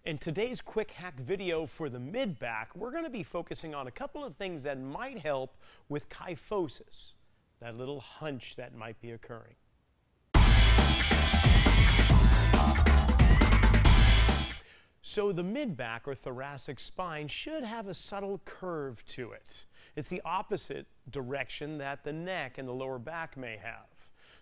In today's quick hack video for the mid-back, we're going to be focusing on a couple of things that might help with kyphosis, that little hunch that might be occurring. So the mid-back or thoracic spine should have a subtle curve to it. It's the opposite direction that the neck and the lower back may have.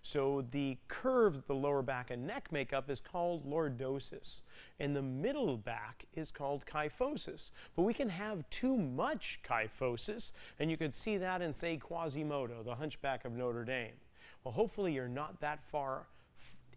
So the curve that the lower back and neck make up is called lordosis, and the middle back is called kyphosis. But we can have too much kyphosis, and you could see that in, say, Quasimodo, the Hunchback of Notre Dame. Well, hopefully you're not that far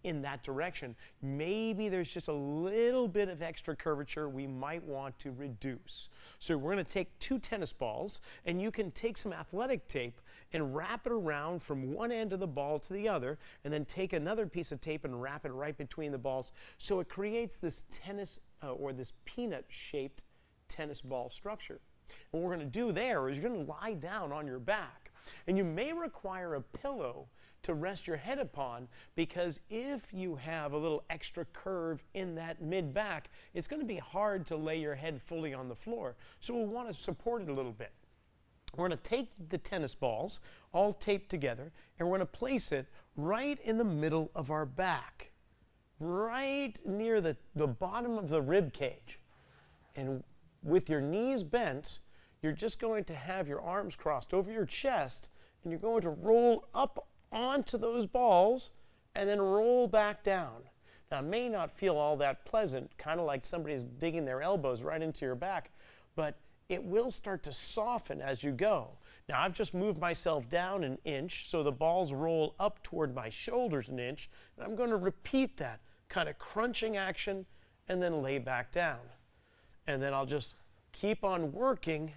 in that direction. Maybe there's just a little bit of extra curvature we might want to reduce. So we're going to take two tennis balls, and you can take some athletic tape and wrap it around from one end of the ball to the other, and then take another piece of tape and wrap it right between the balls, so it creates this tennis or this peanut-shaped tennis ball structure. And what we're going to do there is you're going to lie down on your back, and you may require a pillow to rest your head upon, because if you have a little extra curve in that mid-back, it's going to be hard to lay your head fully on the floor. So we'll want to support it a little bit. We're going to take the tennis balls, all taped together, and we're going to place it right in the middle of our back, right near the bottom of the rib cage. And with your knees bent, you're just going to have your arms crossed over your chest, and you're going to roll up onto those balls and then roll back down. Now, it may not feel all that pleasant, kind of like somebody's digging their elbows right into your back, but it will start to soften as you go. Now, I've just moved myself down an inch, so the balls roll up toward my shoulders an inch, and I'm going to repeat that kind of crunching action and then lay back down. And then I'll just keep on working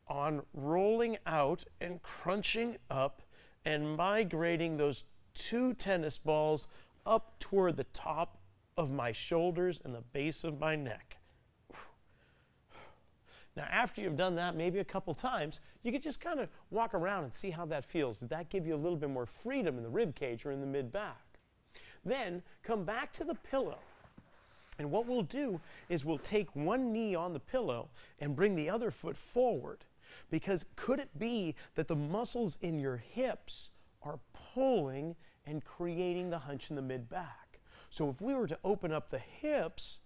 on rolling out and crunching up and migrating those two tennis balls up toward the top of my shoulders and the base of my neck. Now, after you've done that maybe a couple times, you could just kind of walk around and see how that feels. Did that give you a little bit more freedom in the rib cage or in the mid-back? Then come back to the pillow. And what we'll do is we'll take one knee on the pillow and bring the other foot forward. Because could it be that the muscles in your hips are pulling and creating the hunch in the mid-back? So if we were to open up the hips,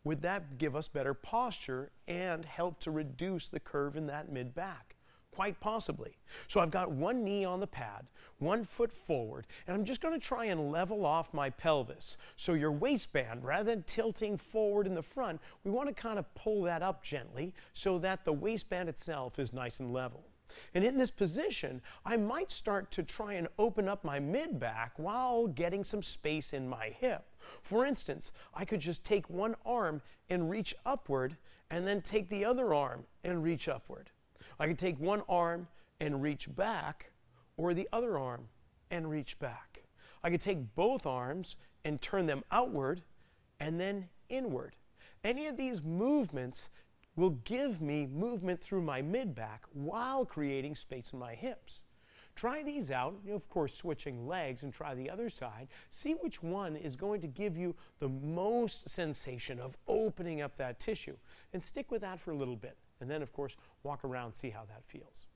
would that give us better posture and help to reduce the curve in that mid-back? Quite possibly. So I've got one knee on the pad, one foot forward, and I'm just going to try and level off my pelvis. So your waistband, rather than tilting forward in the front, we want to kind of pull that up gently so that the waistband itself is nice and level. And in this position, I might start to try and open up my mid-back while getting some space in my hip. For instance, I could just take one arm and reach upward, and then take the other arm and reach upward. I could take one arm and reach back, or the other arm and reach back. I could take both arms and turn them outward and then inward. Any of these movements will give me movement through my mid-back while creating space in my hips. Try these out, of course switching legs, and try the other side. See which one is going to give you the most sensation of opening up that tissue, and stick with that for a little bit. And then, of course, walk around and see how that feels.